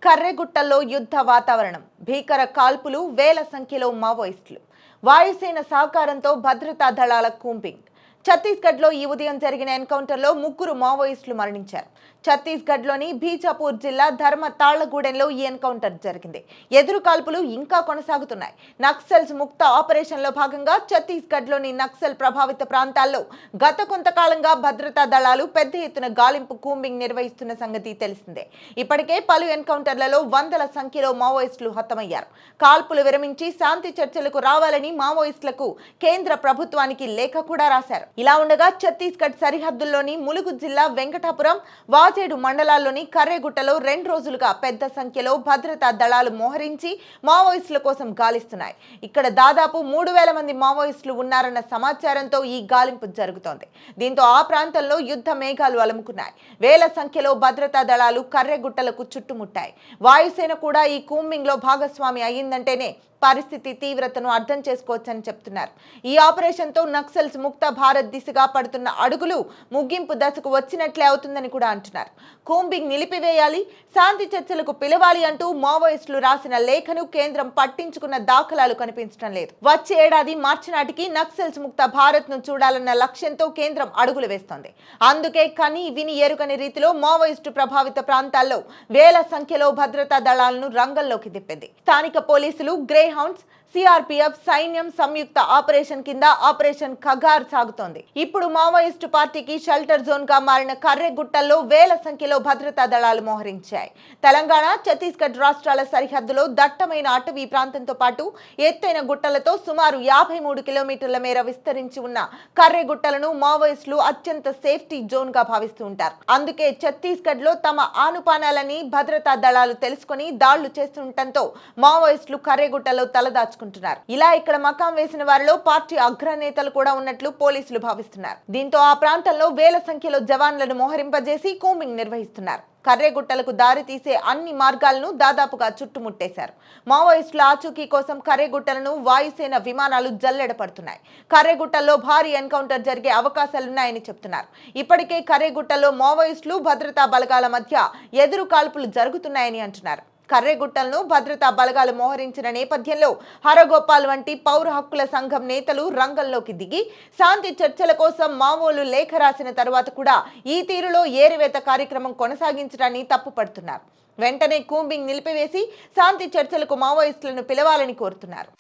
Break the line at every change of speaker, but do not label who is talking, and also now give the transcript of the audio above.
కర్రెగుట్టల్లో యుద్ధ వాతావరణం, భీకర కాల్పులు, వేల సంఖ్యలో మావోయిస్టులు. వాయుసేన సహకారంతో భద్రతా దళాల కూంబింగ్. ఛత్తీస్గఢ్లో ఈ ఉదయం జరిగిన ఎన్కౌంటర్లో 3 మావోయిస్టులు మరణించారు. ఛత్తీస్గఢ్లోని బీజాపూర్ జిల్లా ధర్మతాళ్లగూడెంలో ఈ ఎన్కౌంటర్ జరిగింది. ఎదురు కాల్పులు ఇంకా కొనసాగుతున్నాయి. నక్సల్స్ ముక్త ఆపరేషన్లో భాగంగా ఛత్తీస్గఢ్లోని నక్సల్ ప్రభావిత ప్రాంతాల్లో గత కొంతకాలంగా భద్రతా దళాలు పెద్ద ఎత్తున గాలింపు కూంబింగ్ నిర్వహిస్తున్న సంగతి తెలిసిందే. ఇప్పటికే పలు ఎన్కౌంటర్లలో వందల సంఖ్యలో మావోయిస్టులు హతమయ్యారు. కాల్పులు విరమించి శాంతి చర్చలకు రావాలని మావోయిస్టులకు కేంద్ర ప్రభుత్వానికి లేఖ కూడా రాశారు. ఇలా ఉండగా ఛత్తీస్గఢ్ సరిహద్దుల్లోని ములుగు జిల్లా వెంకటాపురం, వాజేడు మండలాల్లోని కర్రెగుట్టలో 2 రోజులుగా పెద్ద సంఖ్యలో భద్రతా దళాలు మోహరించి మావోయిస్టుల కోసం గాలిస్తున్నాయి. ఇక్కడ దాదాపు 3000 మంది మావోయిస్టులు ఉన్నారన్న సమాచారంతో ఈ గాలింపు జరుగుతోంది. దీంతో ఆ ప్రాంతంలో యుద్ధ మేఘాలు అలుముకున్నాయి. వేల సంఖ్యలో భద్రతా దళాలు కర్రెగుట్టలకు చుట్టుముట్టాయి. వాయుసేన కూడా ఈ కూంబింగ్ లో భాగస్వామి అయ్యిందంటేనే పరిస్థితి తీవ్రతను అర్థం చేసుకోవచ్చని చెప్తున్నారు. ఈ ఆపరేషన్ తో నక్సల్స్ ముక్త భారత్ దిశగా పడుతున్న అడుగులు ముగింపు దశకు వచ్చినట్లే అవుతుందని కూడా అంటున్నారు. కూంబింగ్ నిలిపివేయాలి, శాంతి చర్చలకు పిలవాలి అంటూ మావోయిస్టులు రాసిన లేఖను కేంద్రం పట్టించుకున్న దాఖలాలు కనిపించడం లేదు. వచ్చే ఏడాది మార్చి నాటికి నక్సల్స్ ముక్త భారత్ ను చూడాలన్న లక్ష్యంతో కేంద్రం అడుగులు వేస్తోంది. అందుకే కని విని ఎరుగని రీతిలో మావోయిస్టు ప్రభావిత ప్రాంతాల్లో వేల సంఖ్యలో భద్రతా దళాలను రంగంలోకి దింపింది. స్థానిక పోలీసులు, గ్రే హౌండ్స్, సిఆర్పిఎఫ్ సైన్యం సంయుక్త ఆపరేషన్ కింద ఆపరేషన్ ఖగార్ సాగుతోంది. ఇప్పుడు మావోయిస్టు పార్టీకి షెల్టర్ జోన్ గా మారిన కర్రెగుట్టల్లో వేల సంఖ్యలో భద్రతా దళాలు మోహరించాయి. తెలంగాణ, ఛత్తీస్గఢ్ రాష్ట్రాల సరిహద్దులో దట్టమైన అటవీ ప్రాంతంతో పాటు ఎత్తైన గుట్టలతో సుమారు 53 కిలోమీటర్ల మేర విస్తరించి ఉన్న కర్రెగుట్టలను మావోయిస్టులు అత్యంత సేఫ్టీ జోన్ గా భావిస్తూ ఉంటారు. అందుకే ఛత్తీస్గఢ్ లో తమ ఆనుపానాలని భద్రతా దళాలు తెలుసుకుని దాళ్లు చేస్తుండటంతో మావోయిస్టులు కర్రెగుట్టలో తలదాచుకుంటున్నారు. ఇలా ఇక్కడ మకాం వేసిన వారిలో పార్టీ అగ్రనేతలు కూడా ఉన్నట్లు పోలీసులు భావిస్తున్నారు. దీంతో ఆ ప్రాంతంలో వేల సంఖ్యలో జవాన్లను మోహరింపజేసి కూంబింగ్ నిర్వహిస్తున్నారు. కర్రెగుట్టలకు దారి తీసే అన్ని మార్గాలను దాదాపుగా చుట్టుముట్టేశారు. మావోయిస్టుల ఆచూకీ కోసం కర్రెగుట్టలను వాయుసేన విమానాలు జల్లెడ పడుతున్నాయి. కర్రెగుట్టల్లో భారీ ఎన్కౌంటర్ జరిగే అవకాశాలున్నాయని చెప్తున్నారు. ఇప్పటికే కర్రెగుట్టల్లో మావోయిస్టులు, భద్రతా బలగాల మధ్య ఎదురు కాల్పులు జరుగుతున్నాయని అంటున్నారు. కర్రెగుట్టలను భద్రతా బలగాలు మోహరించిన నేపథ్యంలో హరగోపాల్ వంటి పౌర హక్కుల సంఘం నేతలు రంగంలోకి దిగి శాంతి చర్చల కోసం మావోలు లేఖ రాసిన తర్వాత కూడా ఈ తీరులో ఏరివేత కార్యక్రమం కొనసాగించడాన్ని తప్పుపడుతున్నారు. వెంటనే కూంబింగ్ నిలిపివేసి శాంతి చర్చలకు మావోయిస్టులను పిలవాలని కోరుతున్నారు.